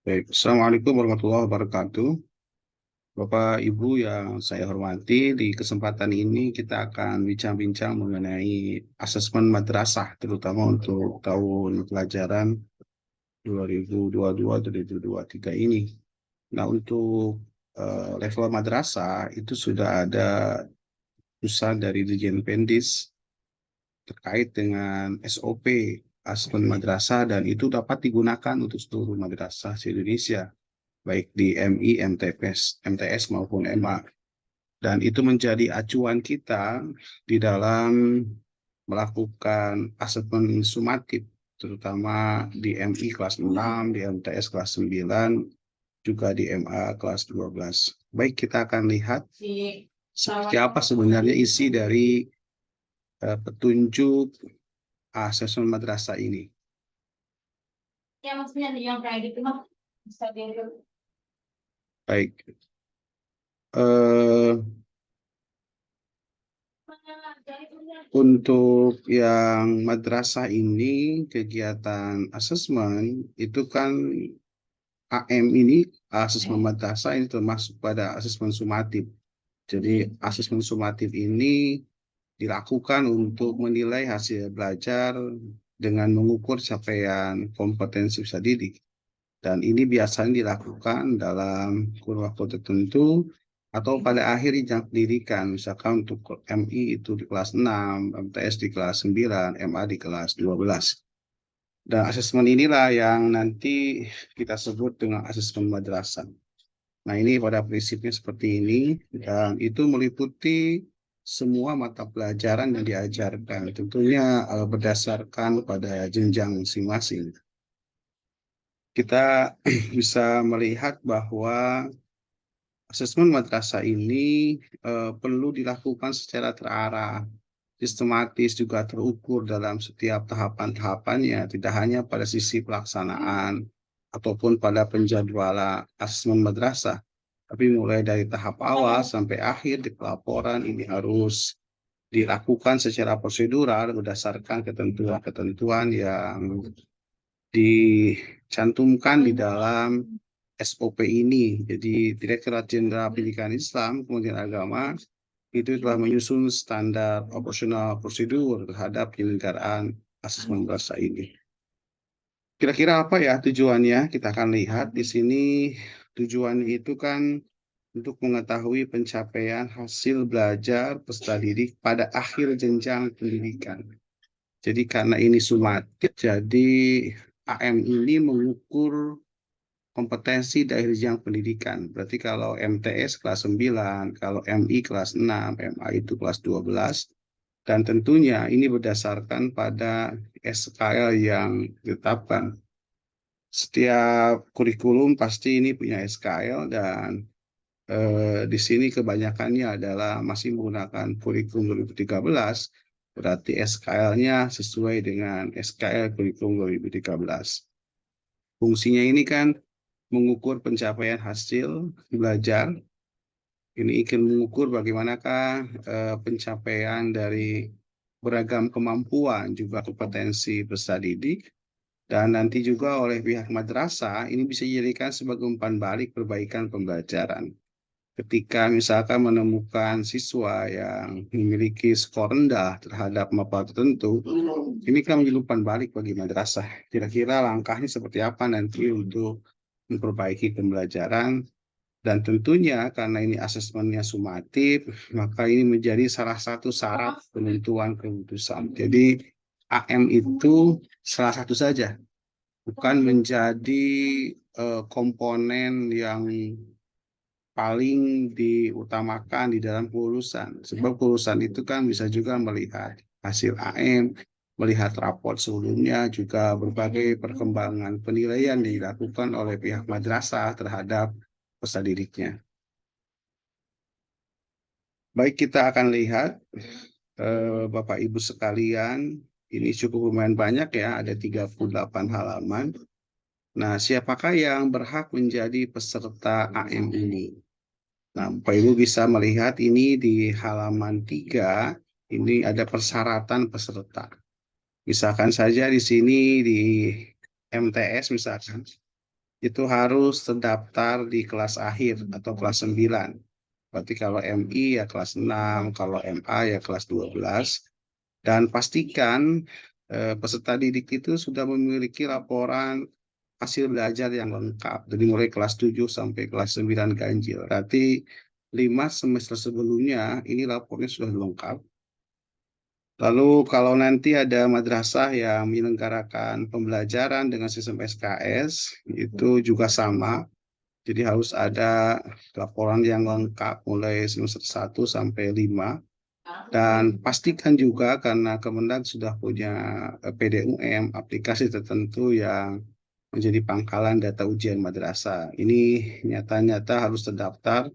Baik, Assalamualaikum warahmatullahi wabarakatuh. Bapak Ibu yang saya hormati, di kesempatan ini kita akan bincang-bincang mengenai asesmen madrasah, terutama untuk tahun pelajaran 2022-2023 ini. Nah, untuk level madrasah itu sudah ada usaha dari Dirjen Pendis terkait dengan SOP asesmen madrasah dan itu dapat digunakan untuk seluruh madrasah di Indonesia, baik di MI, MTS maupun MA. Dan itu menjadi acuan kita di dalam melakukan asesmen sumatif, terutama di MI kelas 6, di MTS kelas 9, juga di MA kelas 12. Baik, kita akan lihat seperti apa sebenarnya isi dari petunjuk asesmen madrasah ini. Ya maksudnya yang kayak gitu mah bisa di Baik, eh, untuk yang madrasah ini kegiatan asesmen itu kan AM ini asesmen madrasah ini termasuk pada asesmen sumatif. Jadi asesmen sumatif ini dilakukan untuk menilai hasil belajar dengan mengukur capaian kompetensi peserta didik. Dan ini biasanya dilakukan dalam kurun waktu tertentu atau pada akhir jenjang pendidikan. Misalkan untuk MI itu di kelas 6, MTS di kelas 9, MA di kelas 12. Dan asesmen inilah yang nanti kita sebut dengan asesmen madrasah. Nah, ini pada prinsipnya seperti ini, dan itu meliputi semua mata pelajaran yang diajarkan, tentunya berdasarkan pada jenjang masing-masing. Kita bisa melihat bahwa asesmen madrasah ini perlu dilakukan secara terarah, sistematis, juga terukur dalam setiap tahapan-tahapannya, tidak hanya pada sisi pelaksanaan ataupun pada penjadwalan asesmen madrasah, tapi mulai dari tahap awal sampai akhir di pelaporan ini harus dilakukan secara prosedural berdasarkan ketentuan-ketentuan yang dicantumkan di dalam SOP ini. Jadi Direktorat Jenderal Pendidikan Islam Kementerian Agama itu telah menyusun standar operasional prosedur terhadap penyelenggaraan asesmen bahasa ini. Kira-kira apa ya tujuannya? Kita akan lihat di sini. Tujuan itu kan untuk mengetahui pencapaian hasil belajar peserta didik pada akhir jenjang pendidikan. Jadi karena ini sumatif, jadi AM ini mengukur kompetensi dari jenjang pendidikan. Berarti kalau MTS kelas 9, kalau MI kelas 6, MA itu kelas 12. Dan tentunya ini berdasarkan pada SKL yang ditetapkan. Setiap kurikulum pasti ini punya SKL dan di sini kebanyakannya adalah masih menggunakan kurikulum 2013, berarti SKL-nya sesuai dengan SKL kurikulum 2013. Fungsinya ini kan mengukur pencapaian hasil belajar. Ini ingin mengukur bagaimanakah pencapaian dari beragam kemampuan juga kompetensi peserta didik. Dan nanti juga oleh pihak madrasah ini bisa dijadikan sebagai umpan balik perbaikan pembelajaran. Ketika misalkan menemukan siswa yang memiliki skor rendah terhadap mapel tertentu, ini kan menjadi umpan balik bagi madrasah. Kira-kira langkahnya seperti apa nanti untuk memperbaiki pembelajaran, dan tentunya karena ini asesmennya sumatif, maka ini menjadi salah satu syarat penentuan keputusan. Jadi AM itu salah satu saja, bukan menjadi komponen yang paling diutamakan di dalam kelulusan. Sebab kelulusan itu kan bisa juga melihat hasil AM, melihat raport sebelumnya, juga berbagai perkembangan penilaian dilakukan oleh pihak madrasah terhadap peserta didiknya. Baik, kita akan lihat Bapak Ibu sekalian, ini cukup lumayan banyak ya, ada 38 halaman. Nah, siapakah yang berhak menjadi peserta AM ini? Nah, Bapak Ibu bisa melihat ini di halaman 3, ini ada persyaratan peserta. Misalkan saja di sini di MTS misalkan, itu harus terdaftar di kelas akhir atau kelas 9. Berarti kalau MI ya kelas 6, kalau MA ya kelas 12. Dan pastikan peserta didik itu sudah memiliki laporan hasil belajar yang lengkap. Dari mulai kelas 7 sampai kelas 9 ganjil. Berarti 5 semester sebelumnya ini lapornya sudah lengkap. Lalu kalau nanti ada madrasah yang menyelenggarakan pembelajaran dengan sistem SKS, itu juga sama. Jadi harus ada laporan yang lengkap mulai semester 1 sampai 5. Dan pastikan juga karena Kemendag sudah punya PDUM, aplikasi tertentu yang menjadi pangkalan data ujian madrasah. Ini nyata-nyata harus terdaftar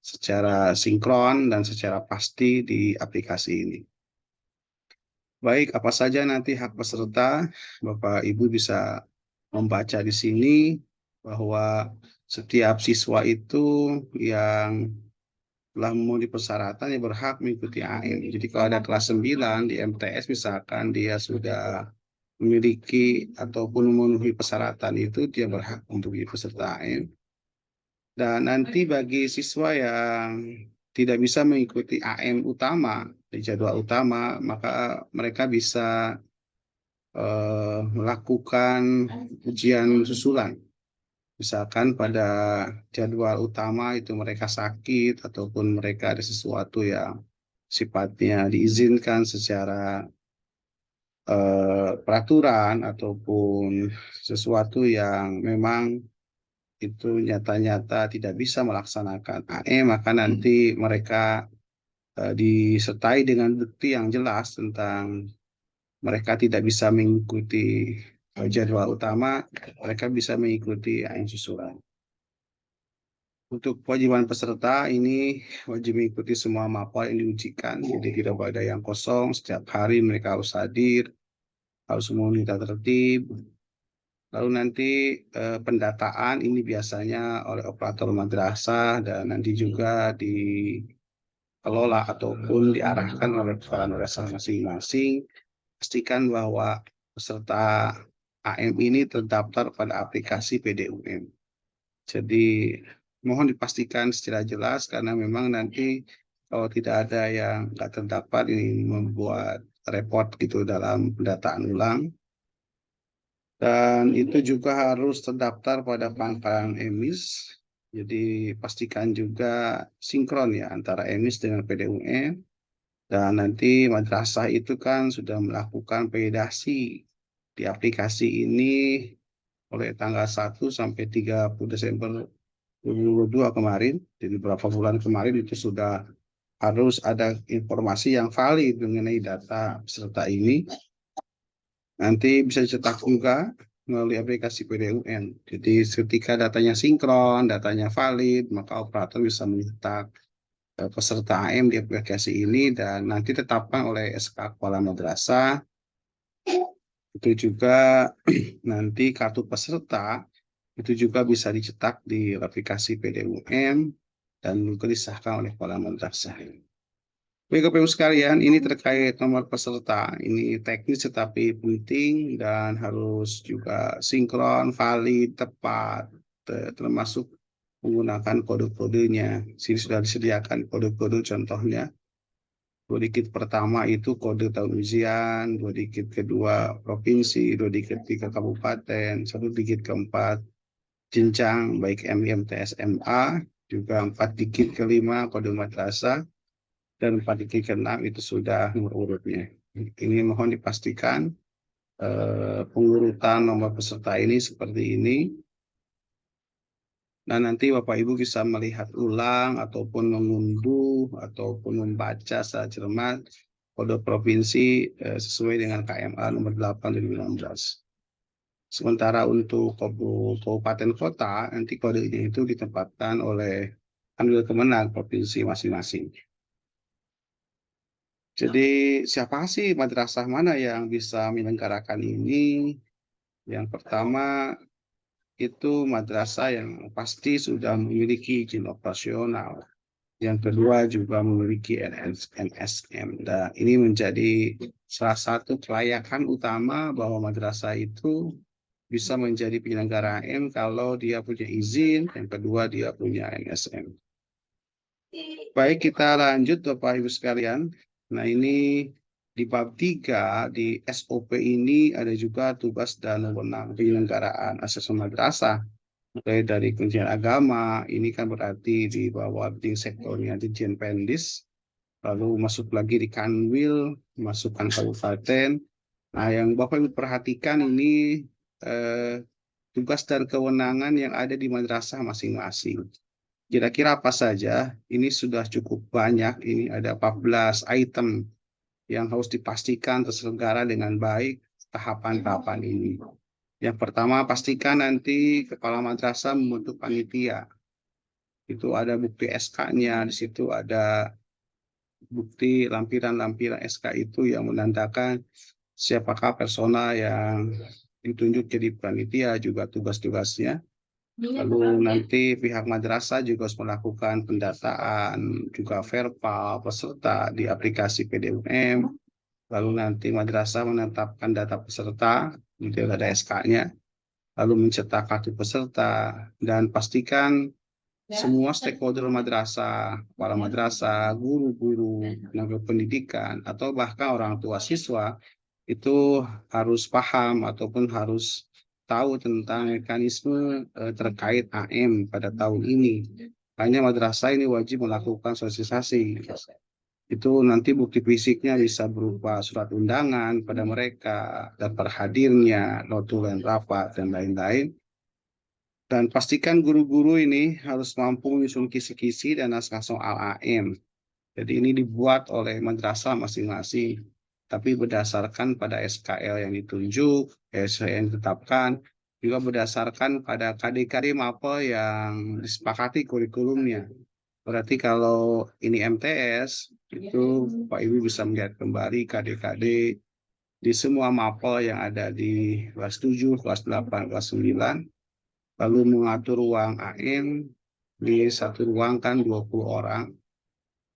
secara sinkron dan secara pasti di aplikasi ini. Baik, apa saja nanti hak peserta, Bapak Ibu bisa membaca di sini bahwa setiap siswa itu yang telah memenuhi persyaratan yang berhak mengikuti AM. Jadi kalau ada kelas 9 di MTS misalkan dia sudah memiliki ataupun memenuhi persyaratan itu, dia berhak untuk menjadi peserta AM. Dan nanti bagi siswa yang tidak bisa mengikuti AM utama, di jadwal utama, maka mereka bisa melakukan ujian susulan. Misalkan pada jadwal utama itu mereka sakit ataupun mereka ada sesuatu yang sifatnya diizinkan secara peraturan ataupun sesuatu yang memang itu nyata-nyata tidak bisa melaksanakan AM, maka nanti mereka disertai dengan bukti yang jelas tentang mereka tidak bisa mengikuti jadwal utama, mereka bisa mengikuti AM susulan. Untuk kewajiban peserta ini wajib mengikuti semua mapel yang diujikan, jadi tidak ada yang kosong. Setiap hari mereka harus hadir, harus memenuhi tata tertib. Lalu nanti pendataan ini biasanya oleh operator madrasah dan nanti juga dikelola ataupun diarahkan oleh kepala madrasah masing-masing. Pastikan bahwa peserta AM ini terdaftar pada aplikasi PDUM. Jadi mohon dipastikan secara jelas karena memang nanti kalau tidak ada yang nggak terdapat ini membuat repot gitu dalam pendataan ulang. Dan itu juga harus terdaftar pada pangkalan EMIS. Jadi pastikan juga sinkron ya antara EMIS dengan PDUM. Dan nanti madrasah itu kan sudah melakukan validasi di aplikasi ini mulai tanggal 1 sampai 30 Desember 2022 kemarin. Jadi beberapa bulan kemarin itu sudah harus ada informasi yang valid mengenai data peserta ini. Nanti bisa dicetak juga melalui aplikasi PDUM. Jadi ketika datanya sinkron, datanya valid, maka operator bisa mencetak peserta AM di aplikasi ini dan nanti ditetapkan oleh SK Kepala Madrasah. Itu juga nanti kartu peserta itu juga bisa dicetak di aplikasi PDUM dan juga disahkan oleh Kepala Madrasah. Baik, Bapak Ibu sekalian, ini terkait nomor peserta. Ini teknis tetapi penting dan harus juga sinkron, valid, tepat, termasuk menggunakan kode-kodenya. Sini sudah disediakan kode-kode contohnya. 2 digit pertama itu kode tahun ujian, 2 digit kedua provinsi, 2 digit tiga kabupaten, 1 digit keempat jenjang baik MI, MTS, MA, juga 4 digit kelima kode madrasah, dan 4 digit ke-6 itu sudah nomor urutnya. Ini mohon dipastikan pengurutan nomor peserta ini seperti ini. Dan nanti Bapak Ibu bisa melihat ulang ataupun mengunduh ataupun membaca secara cermat kode provinsi sesuai dengan KMA nomor 8 2016. Sementara untuk kabupaten kota, nanti kodenya itu ditempatkan oleh Kanwil Kemenag provinsi masing-masing. Jadi siapa sih madrasah mana yang bisa menyelenggarakan ini? Yang pertama itu madrasah yang pasti sudah memiliki izin operasional. Yang kedua juga memiliki NSM. Dan ini menjadi salah satu kelayakan utama bahwa madrasah itu bisa menjadi penyelenggara AM kalau dia punya izin, yang kedua dia punya MSM. Baik, kita lanjut Bapak Ibu sekalian. Nah, ini di bab 3 di SOP ini ada juga tugas dan wewenang penyelenggaraan asesmen madrasah. Mulai dari Kementerian Agama, ini kan berarti di bawah Bidang Sektornya Dirjen Pendis, lalu masuk lagi di Kanwil, masukkan kabupaten. Nah, yang Bapak Ibu perhatikan ini tugas dan kewenangan yang ada di madrasah masing-masing. Kira-kira apa saja? Ini sudah cukup banyak, ini ada 14 item yang harus dipastikan terselenggara dengan baik tahapan-tahapan ini. Yang pertama, pastikan nanti kepala madrasah membentuk panitia. Itu ada bukti SK-nya, di situ ada bukti lampiran-lampiran SK itu yang menandakan siapakah personal yang ditunjuk jadi panitia, juga tugas-tugasnya. Lalu nanti pihak madrasah juga harus melakukan pendataan, juga verbal peserta di aplikasi PDUM. Lalu nanti madrasah menetapkan data peserta, itu ada SK-nya. Lalu mencetak kartu peserta, dan pastikan semua stakeholder madrasah, kepala madrasah, guru-guru, tenaga pendidikan, atau bahkan orang tua siswa itu harus paham ataupun harus tahu tentang mekanisme terkait AM pada tahun ini. Hanya madrasah ini wajib melakukan sosialisasi. Itu nanti bukti fisiknya bisa berupa surat undangan pada mereka, daftar hadirnya, notulen rapat, dan lain-lain. Dan pastikan guru-guru ini harus mampu menyusun kisi-kisi dan naskah soal AM. Jadi ini dibuat oleh madrasah masing-masing, tapi berdasarkan pada SKL yang ditunjuk, SKL yang ditetapkan, juga berdasarkan pada KD-KD MAPEL yang disepakati kurikulumnya. Berarti kalau ini MTS, itu Pak Ibu bisa melihat kembali KD-KD di semua MAPEL yang ada di kelas 7, kelas 8, kelas 9, lalu mengatur ruang AM, di satu ruang kan 20 orang.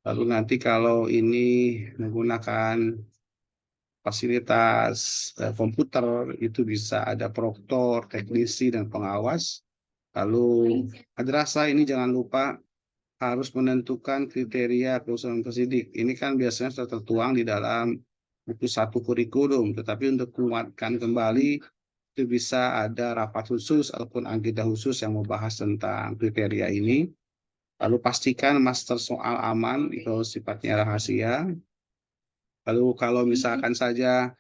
Lalu nanti kalau ini menggunakan fasilitas komputer, itu bisa ada proktor, teknisi, dan pengawas. Lalu madrasah ini jangan lupa harus menentukan kriteria kelulusan pendidik. Ini kan biasanya sudah tertuang di dalam buku satu kurikulum, tetapi untuk menguatkan kembali itu bisa ada rapat khusus ataupun agenda khusus yang membahas tentang kriteria ini. Lalu pastikan master soal aman, itu sifatnya rahasia. Lalu kalau misalkan saja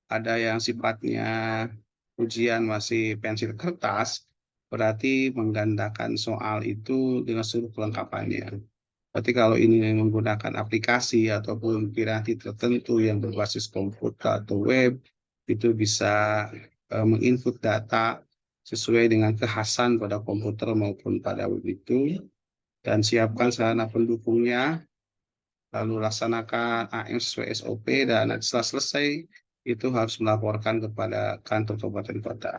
ada yang sifatnya ujian masih pensil kertas, berarti menggandakan soal itu dengan seluruh kelengkapannya. Berarti kalau ini menggunakan aplikasi ataupun piranti tertentu yang berbasis komputer atau web, itu bisa menginput data sesuai dengan kekhasan pada komputer maupun pada web itu, dan siapkan sarana pendukungnya, lalu laksanakan AM sesuai SOP, dan setelah selesai itu harus melaporkan kepada kantor kabupaten kota.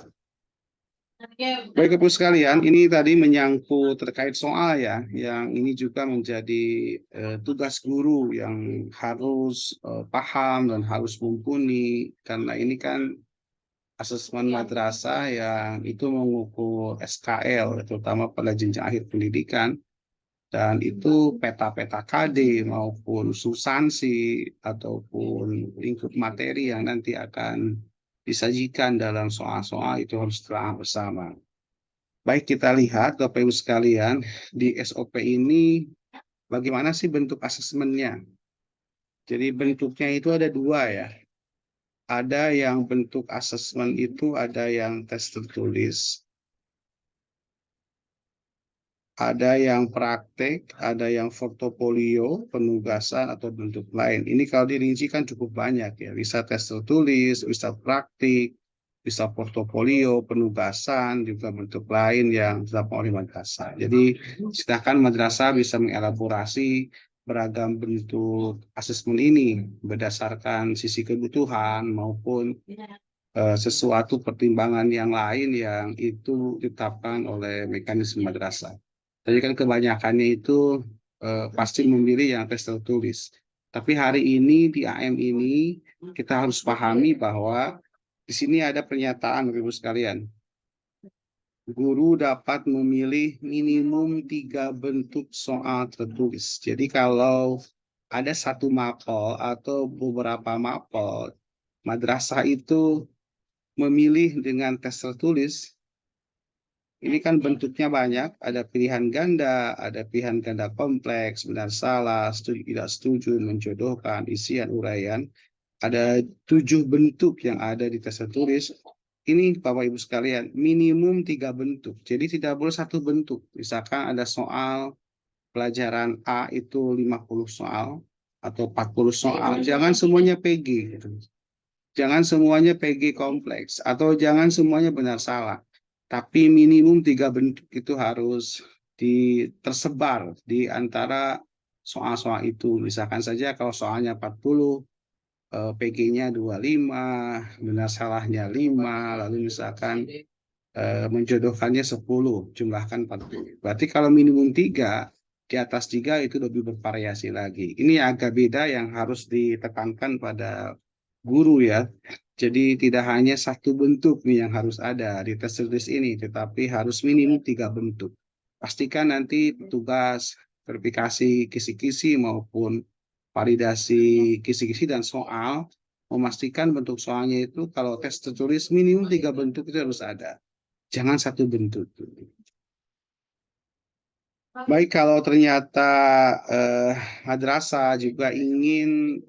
Baik Ibu sekalian, ini tadi menyangkut terkait soal ya, yang ini juga menjadi tugas guru yang harus paham dan harus mumpuni, karena ini kan asesmen madrasah yang itu mengukur SKL, terutama pada jenjang akhir pendidikan, dan itu peta-peta KD maupun substansi ataupun lingkup materi yang nanti akan disajikan dalam soal-soal itu harus telah bersama. Baik, kita lihat Bapak Ibu sekalian, di SOP ini bagaimana sih bentuk asesmennya. Jadi bentuknya itu ada dua ya. Ada yang bentuk asesmen itu ada yang tes tertulis, ada yang praktek, ada yang portofolio, penugasan, atau bentuk lain. Ini kalau dirinci kan cukup banyak ya. Bisa tes tertulis, bisa praktik, bisa portofolio, penugasan, juga bentuk lain yang dilakukan oleh madrasah. Jadi silakan madrasah bisa mengelaborasi beragam bentuk asesmen ini berdasarkan sisi kebutuhan maupun sesuatu pertimbangan yang lain yang itu ditetapkan oleh mekanisme madrasah. Jadi kan kebanyakannya itu pasti memilih yang tes tertulis. Tapi hari ini di AM ini kita harus pahami bahwa di sini ada pernyataan Bapak Ibu sekalian. guru dapat memilih minimum 3 bentuk soal tertulis. Jadi kalau ada satu mapel atau beberapa mapel, madrasah itu memilih dengan tes tertulis. Ini kan bentuknya banyak, ada pilihan ganda, ada pilihan ganda kompleks, benar salah, setuju tidak setuju, menjodohkan, isian, uraian. Ada 7 bentuk yang ada di tes tertulis. Ini Bapak Ibu sekalian, minimum 3 bentuk. Jadi tidak boleh satu bentuk. Misalkan ada soal pelajaran A itu 50 soal atau 40 soal, jangan semuanya PG gitu. Jangan semuanya PG kompleks atau jangan semuanya benar salah. Tapi minimum 3 bentuk itu harus tersebar di antara soal-soal itu. Misalkan saja kalau soalnya 40, PG-nya 25, benar salahnya 5, lalu misalkan menjodohkannya 10, jumlahkan 40. Berarti kalau minimum 3, di atas 3 itu lebih bervariasi lagi. Ini agak beda yang harus ditekankan pada guru ya. Jadi tidak hanya satu bentuk nih yang harus ada di tes tulis ini, tetapi harus minimum 3 bentuk. Pastikan nanti petugas verifikasi kisi-kisi maupun validasi kisi-kisi dan soal memastikan bentuk soalnya itu kalau tes tertulis minimum 3 bentuk itu harus ada. Jangan satu bentuk. Baik, kalau ternyata madrasah juga ingin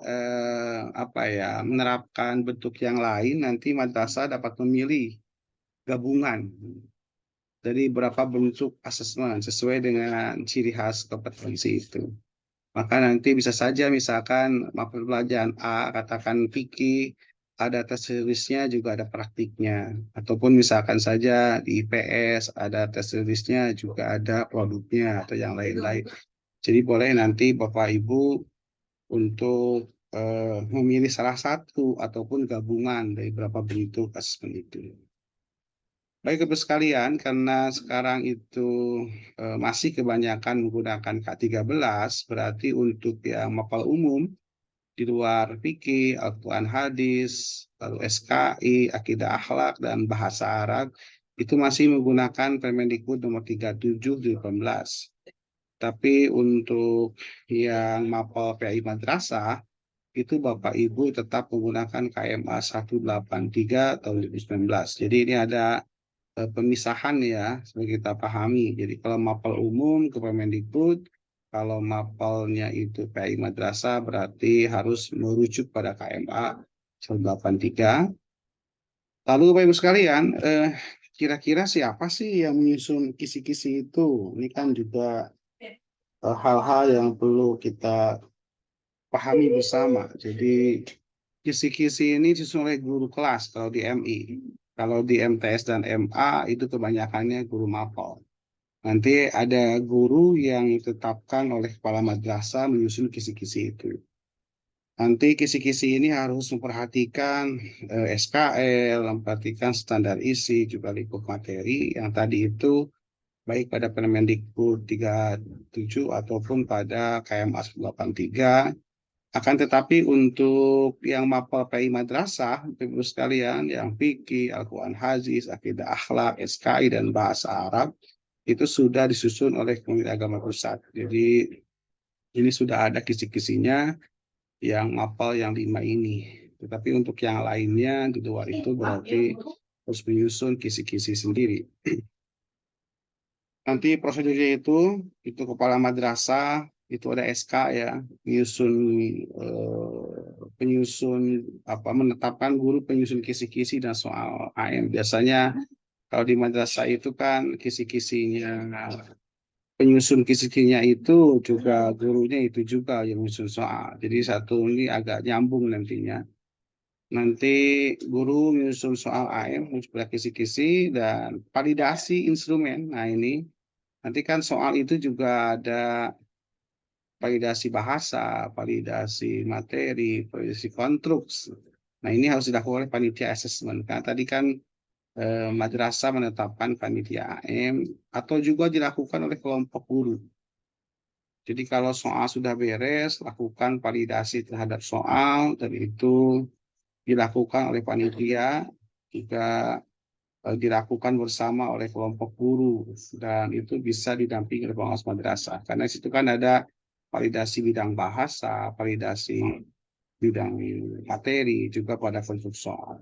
apa ya menerapkan bentuk yang lain, nanti madrasah dapat memilih gabungan dari beberapa bentuk asesmen sesuai dengan ciri khas kompetensi itu. Maka nanti bisa saja misalkan mapel pelajaran A, katakan fikih, ada tes tulisnya juga ada praktiknya. Ataupun misalkan saja di IPS ada tes tulisnya juga ada produknya atau yang lain-lain. Jadi boleh nanti Bapak Ibu untuk memilih salah satu ataupun gabungan dari beberapa bentuk asesmen itu. Baik Ibu sekalian, karena sekarang itu masih kebanyakan menggunakan K13, berarti untuk yang mapel umum di luar fikih, Al-Quran hadis, lalu SKI, akidah akhlak, dan bahasa Arab, itu masih menggunakan Permendikbud nomor 37 2018. Tapi untuk yang mapel PAI Madrasah, itu Bapak Ibu tetap menggunakan KMA 183 tahun 2019. Jadi ini ada pemisahan ya, sebagai kita pahami. Jadi kalau mapel umum ke Permendikbud, kalau mapelnya itu PAI Madrasah berarti harus merujuk pada KMA 183. Lalu Bapak Ibu sekalian, kira-kira siapa sih yang menyusun kisi-kisi itu? Ini kan juga hal-hal yang perlu kita pahami bersama. Jadi kisi-kisi ini disusun oleh guru kelas kalau di MI. Kalau di MTS dan MA itu kebanyakannya guru mapel. Nanti ada guru yang ditetapkan oleh kepala madrasah menyusun kisi-kisi itu. Nanti kisi-kisi ini harus memperhatikan SKL, memperhatikan standar isi, juga lingkup materi yang tadi itu baik pada Permendikbud 37 ataupun pada KMA 183. Akan tetapi untuk yang mapel PAI Madrasah, Ibu sekalian, yang fikih, Al-Quran hadis, akidah akhlak, SKI, dan bahasa Arab, itu sudah disusun oleh Komite Agama Pusat. Jadi ini sudah ada kisi-kisinya yang mapel yang 5 ini. Tetapi untuk yang lainnya di luar itu berarti harus menyusun kisi-kisi sendiri. Nanti prosedurnya itu kepala madrasah, itu ada SK ya, menyusun penyusun apa menetapkan guru penyusun kisi-kisi dan soal AM. Biasanya kalau di madrasah itu kan kisi-kisinya penyusun kisi-kisinya itu juga gurunya itu juga yang menyusun soal. Jadi satu ini agak nyambung nantinya. Nanti guru menyusun soal AM, menyusun kisi-kisi dan validasi instrumen. Nah ini nanti kan soal itu juga ada validasi bahasa, validasi materi, validasi konstruksi. Nah ini harus dilakukan oleh panitia asesmen. Karena tadi kan madrasah menetapkan panitia AM atau juga dilakukan oleh kelompok guru. Jadi kalau soal sudah beres, lakukan validasi terhadap soal dan itu dilakukan oleh panitia juga dilakukan bersama oleh kelompok guru dan itu bisa didampingi oleh pengawas madrasah. Karena di situ kan ada validasi bidang bahasa, validasi bidang materi, juga pada bentuk soal.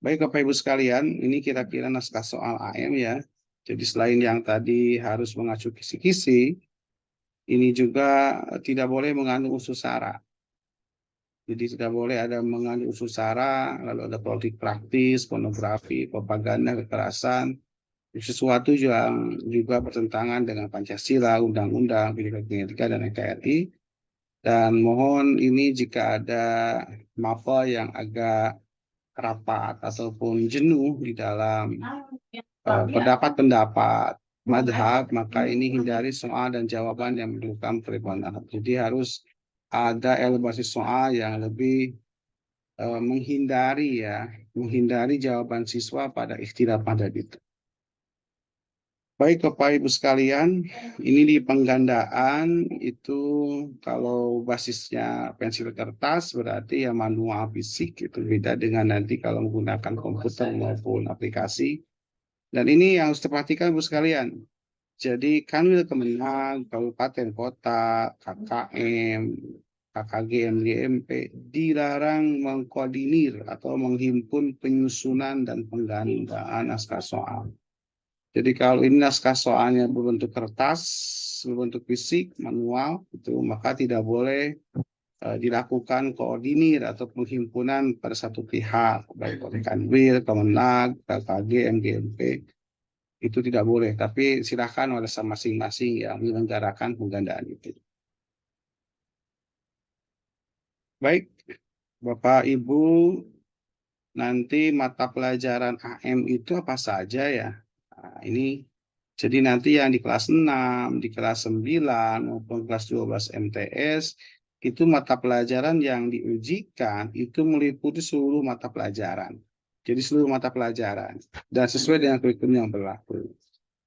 Baik Bapak Ibu sekalian, ini kira-kira naskah soal AM ya. Jadi selain yang tadi harus mengacu kisi-kisi, ini juga tidak boleh mengandung unsur sara. Jadi tidak boleh ada mengandung unsur sara, lalu ada politik praktis, pornografi, propaganda, kekerasan, sesuatu yang juga bertentangan dengan Pancasila, Undang-Undang, Pendidikan Pendidikan, dan NKRI. Dan mohon ini jika ada mapel yang agak rapat ataupun jenuh di dalam pendapat-pendapat madhab, maka ini hindari soal dan jawaban yang menimbulkan perbedaan. Jadi harus ada elaborasi soal yang lebih menghindari jawaban siswa pada ikhtilaf madhab itu. Baik Bapak Ibu sekalian, ini di penggandaan itu kalau basisnya pensil kertas berarti ya manual fisik, itu beda dengan nanti kalau menggunakan komputer maupun aplikasi. Dan ini yang harus diperhatikan Ibu sekalian. Jadi Kanwil Kemenag, Kabupaten Kota, KKM, KKG, MGMP dilarang mengkoordinir atau menghimpun penyusunan dan penggandaan naskah soal. Jadi kalau ini naskah soalnya berbentuk kertas, berbentuk fisik, manual, itu maka tidak boleh dilakukan koordinir atau penghimpunan pada satu pihak, baik oleh Kanwil, Kemenag, KKG, MGMP, itu tidak boleh. Tapi silakan oleh masing-masing yang menyelenggarakan penggandaan itu. Baik, Bapak Ibu, nanti mata pelajaran AM itu apa saja ya? Nah, ini jadi nanti yang di kelas 6, di kelas 9 maupun kelas 12 MTS itu mata pelajaran yang diujikan itu meliputi seluruh mata pelajaran. Jadi seluruh mata pelajaran dan sesuai dengan kurikulum yang berlaku.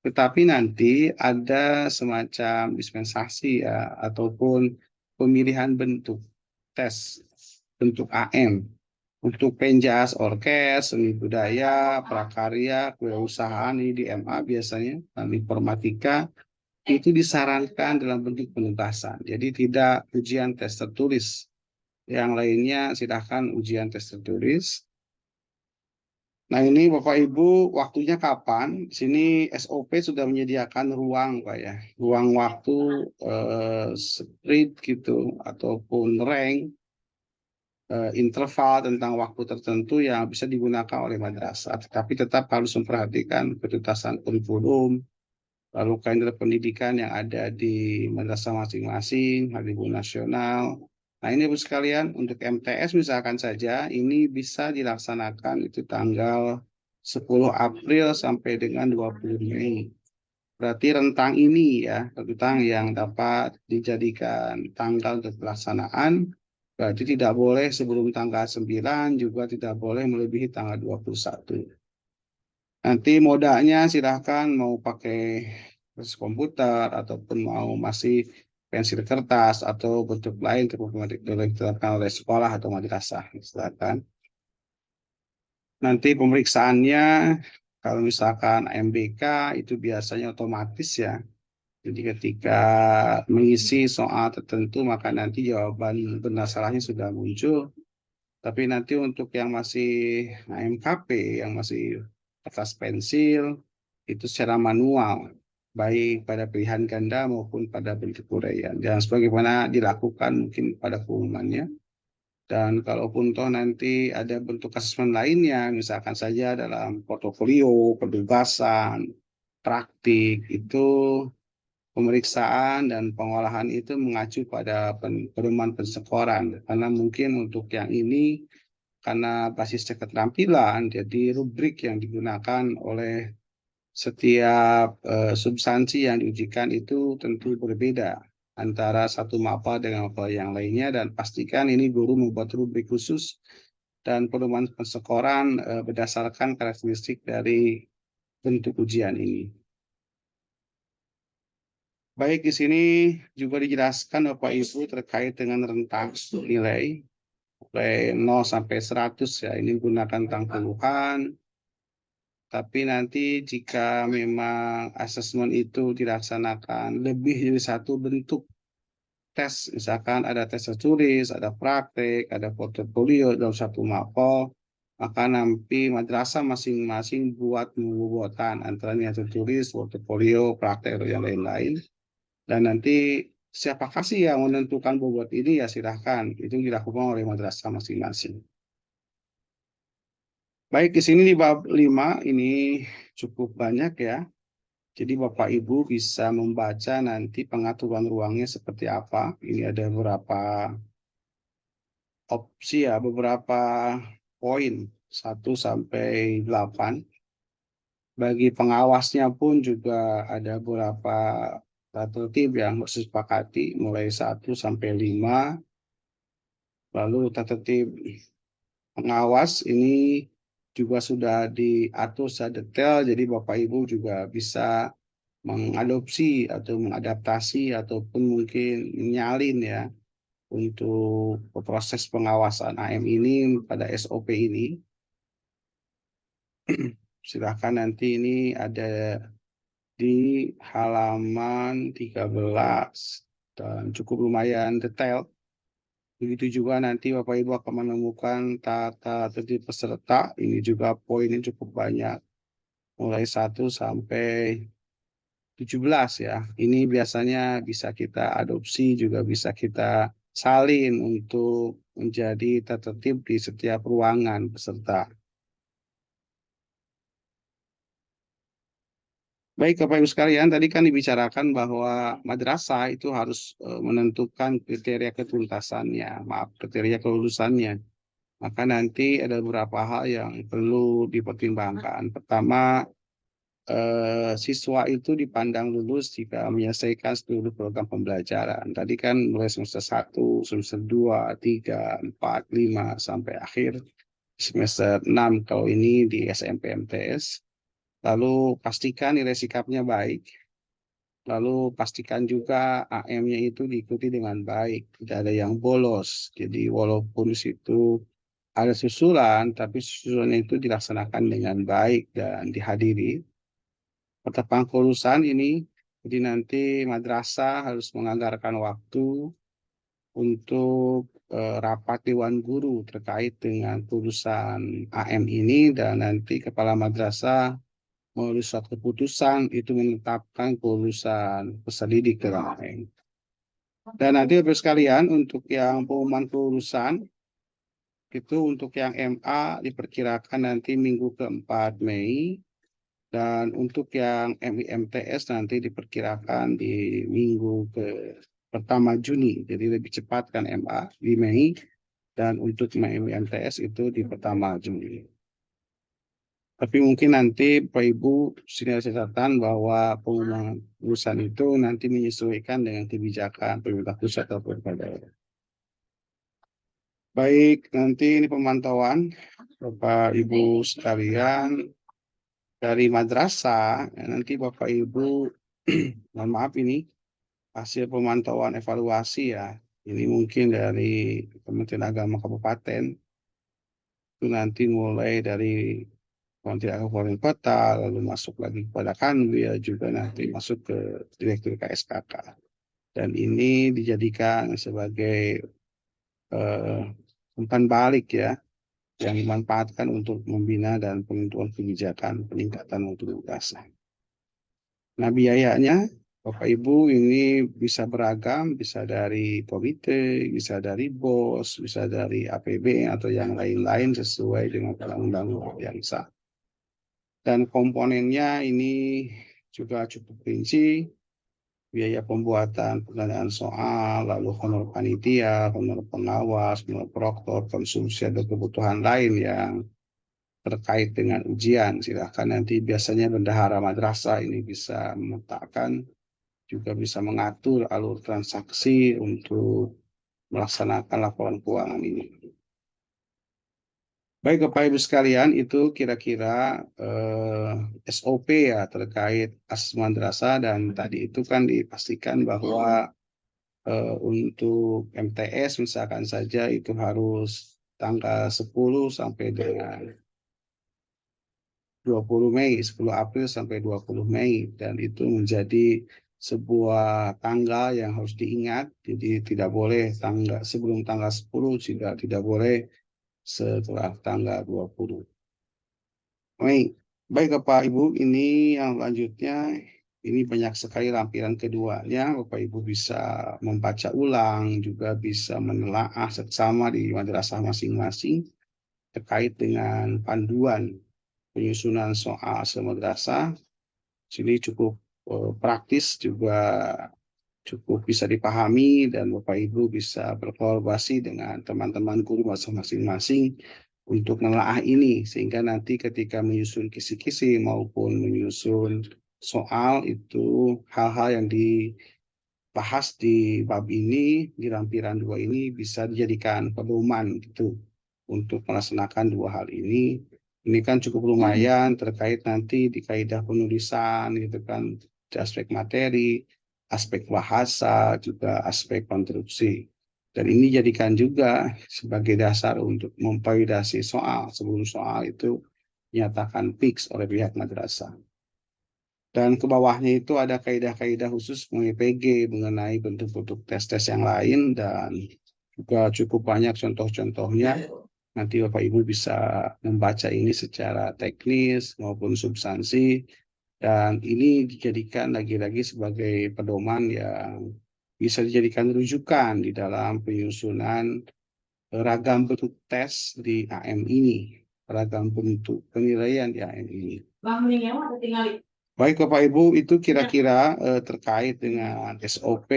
Tetapi nanti ada semacam dispensasi ya ataupun pemilihan bentuk tes bentuk AM. Untuk penjas, orkes, seni budaya, prakarya, kewirausahaan ini di MA biasanya, dan informatika itu disarankan dalam bentuk penugasan. Jadi tidak ujian tes tertulis. Yang lainnya silahkan ujian tes tertulis. Nah ini Bapak Ibu waktunya kapan? Di sini SOP sudah menyediakan ruang Pak ya, ruang waktu sprint gitu ataupun rank interval tentang waktu tertentu yang bisa digunakan oleh madrasah, tetapi tetap harus memperhatikan ketuntasan kurikulum, lalu kalender pendidikan yang ada di madrasah masing-masing, hari libur nasional. Nah ini Ibu sekalian, untuk MTS misalkan saja, ini bisa dilaksanakan itu tanggal 10 April sampai dengan 20 Mei. Berarti rentang ini ya, rentang yang dapat dijadikan tanggal untuk pelaksanaan, berarti tidak boleh sebelum tanggal 9, juga tidak boleh melebihi tanggal 21. Nanti modalnya silahkan mau pakai komputer ataupun mau masih pensil kertas atau bentuk lain ditetapkan oleh sekolah atau madrasah. Silakan. Nanti pemeriksaannya kalau misalkan MBK itu biasanya otomatis ya. Jadi ketika mengisi soal tertentu maka nanti jawaban benar salahnya sudah muncul. Tapi nanti untuk yang masih AMKP, yang masih kertas pensil, itu secara manual, baik pada pilihan ganda maupun pada bentuk uraian. Dan sebagaimana dilakukan mungkin pada pengumumannya. Dan kalaupun toh nanti ada bentuk asesmen lainnya, misalkan saja dalam portofolio, penugasan, praktik, itu pemeriksaan dan pengolahan itu mengacu pada pedoman persekoran. Karena mungkin untuk yang ini, karena basisnya keterampilan, jadi rubrik yang digunakan oleh setiap substansi yang diujikan itu tentu berbeda antara satu mapel dengan mapel yang lainnya, dan pastikan ini guru membuat rubrik khusus dan pedoman persekoran berdasarkan karakteristik dari bentuk ujian ini. Baik, di sini juga dijelaskan Bapak Ibu terkait dengan rentang nilai. mulai 0 sampai 100 ya, ini gunakan tentang puluhan. Tapi nanti jika memang asesmen itu dilaksanakan lebih dari satu bentuk tes, misalkan ada tes tertulis, ada praktek, ada portofolio dalam satu mapel, maka nanti madrasah masing-masing buat pembuatan antara yang tertulis, portofolio, praktek, atau yang lain-lain. Dan nanti siapakah sih yang menentukan bobot ini ya silahkan, itu dilakukan oleh madrasah masing-masing. Baik, di sini di bab 5 ini cukup banyak ya. Jadi Bapak Ibu bisa membaca nanti pengaturan ruangnya seperti apa. Ini ada beberapa opsi ya, beberapa poin 1 sampai 8. Bagi pengawasnya pun juga ada beberapa tertib yang harus disepakati mulai 1 sampai 5. Lalu tertib pengawas ini juga sudah diatur secara detail, jadi Bapak Ibu juga bisa mengadopsi atau mengadaptasi ataupun mungkin menyalin ya untuk proses pengawasan AM ini pada SOP ini. Silakan nanti ini ada di halaman 13 dan cukup lumayan detail. Begitu juga nanti Bapak Ibu akan menemukan tata tertib peserta. Ini juga poinnya cukup banyak. Mulai 1 sampai 17 ya. Ini biasanya bisa kita adopsi, juga bisa kita salin untuk menjadi tertib di setiap ruangan peserta. Baik, Bapak Ibu sekalian, tadi kan dibicarakan bahwa madrasah itu harus menentukan kriteria ketuntasannya, maaf, kriteria kelulusannya. Maka nanti ada beberapa hal yang perlu dipertimbangkan. Pertama, siswa itu dipandang lulus jika menyelesaikan seluruh program pembelajaran. Tadi kan mulai semester 1, semester 2, 3, 4, 5, sampai akhir semester 6 kalau ini di SMP MTS. Lalu pastikan nilai sikapnya baik. Lalu pastikan juga AM-nya itu diikuti dengan baik, tidak ada yang bolos. Jadi walaupun situ ada susulan, tapi susulannya itu dilaksanakan dengan baik dan dihadiri. Penetapan kelulusan ini, jadi nanti madrasah harus menganggarkan waktu untuk rapat dewan guru terkait dengan kelulusan AM ini, dan nanti kepala madrasah melalui suatu keputusan itu menetapkan kelulusan peserta didik dalam AM. Dan nanti Bapak sekalian, untuk yang pengumuman kelulusan itu untuk yang MA diperkirakan nanti minggu ke-4 Mei. Dan untuk yang MIMTS nanti diperkirakan di minggu pertama Juni. Jadi lebih cepat kan MA di Mei. Dan untuk MIMTS itu di pertama Juni. Tapi mungkin nanti Pak Ibu sini ada catatan bahwa pengumuman lulusan itu nanti menyesuaikan dengan kebijakan pemerintah pusat atau pemerintah daerah. Baik, nanti ini pemantauan Bapak Ibu sekalian dari madrasah. Nanti Bapak Ibu, mohon maaf ini hasil pemantauan evaluasi ya. Ini mungkin dari Kementerian Agama Kabupaten. Itu nanti mulai dari Kementerian Kabupaten Kota, lalu masuk lagi kepada Kanwil, ya, juga nanti masuk ke Direktur KSKK. Dan ini dijadikan sebagai umpan balik ya, yang dimanfaatkan untuk membina dan penentuan kebijakan peningkatan mutu madrasah. Nah, biayanya Bapak Ibu ini bisa beragam, bisa dari komite, bisa dari BOS, bisa dari APB atau yang lain-lain sesuai dengan undang-undang yang sah. Dan komponennya ini juga cukup rinci, biaya pembuatan pengadaan soal, lalu honor panitia, honor pengawas, honor proktor, konsumsi dan kebutuhan lain yang terkait dengan ujian. Silahkan nanti biasanya bendahara madrasah ini bisa memetakan, juga bisa mengatur alur transaksi untuk melaksanakan laporan keuangan ini. Baik Bapak Ibu sekalian, itu kira-kira SOP ya terkait asas madrasah, dan tadi itu kan dipastikan bahwa Untuk MTS misalkan saja itu harus tanggal 10 sampai dengan 20 Mei, 10 April sampai 20 Mei, dan itu menjadi sebuah tanggal yang harus diingat. Jadi tidak boleh sebelum tanggal 10, juga tidak boleh setelah tanggal 20. Baik, baik Bapak Ibu, ini yang selanjutnya, ini banyak sekali lampiran keduanya. Bapak Ibu bisa membaca ulang, juga bisa menelaah seksama di madrasah masing-masing terkait dengan panduan penyusunan soal semadrasah. Sini cukup praktis, juga cukup bisa dipahami, dan Bapak Ibu bisa berkolaborasi dengan teman-teman guru masing-masing untuk menelaah ini, sehingga nanti ketika menyusun kisi-kisi maupun menyusun soal itu, hal-hal yang dibahas di bab ini, di lampiran 2 ini, bisa dijadikan pedoman gitu untuk melaksanakan 2 hal ini. Ini kan cukup lumayan terkait nanti di kaidah penulisan gitu kan, di aspek materi, aspek bahasa, juga aspek konstruksi. Dan ini jadikan juga sebagai dasar untuk memvalidasi soal sebelum soal itu dinyatakan fix oleh pihak madrasah. Dan ke bawahnya itu ada kaidah-kaidah khusus mengenai PG, mengenai bentuk-bentuk tes-tes yang lain, dan juga cukup banyak contoh-contohnya. Nanti Bapak Ibu bisa membaca ini secara teknis maupun substansi, dan ini dijadikan lagi-lagi sebagai pedoman yang bisa dijadikan rujukan di dalam penyusunan ragam bentuk tes di AM ini, ragam bentuk penilaian di AM ini. Bang, mending yang tinggal. Baik Bapak Ibu, itu kira-kira terkait dengan SOP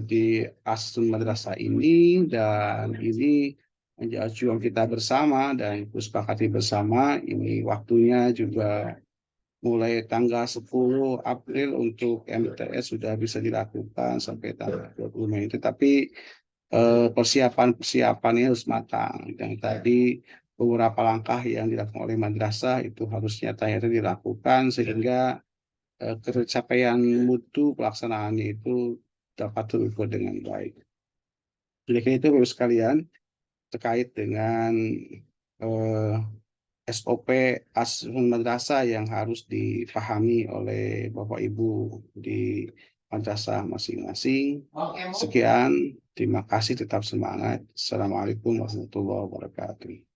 di Assun Madrasah ini, dan ini menjadi acuan kita bersama dan disepakati bersama. Ini waktunya juga mulai tanggal 10 April untuk MTS sudah bisa dilakukan sampai tanggal 20 Mei. Tetapi persiapan-persiapannya harus matang. Dan tadi beberapa langkah yang dilakukan oleh madrasah itu harus nyata-nyata dilakukan, sehingga tercapaian mutu pelaksanaannya itu dapat terukur dengan baik. Jadi itu Bapak sekalian, terkait dengan eh, SOP Asrul Madrasah yang harus dipahami oleh Bapak Ibu di madrasah masing-masing. Sekian, terima kasih, tetap semangat. Assalamualaikum warahmatullahi wabarakatuh.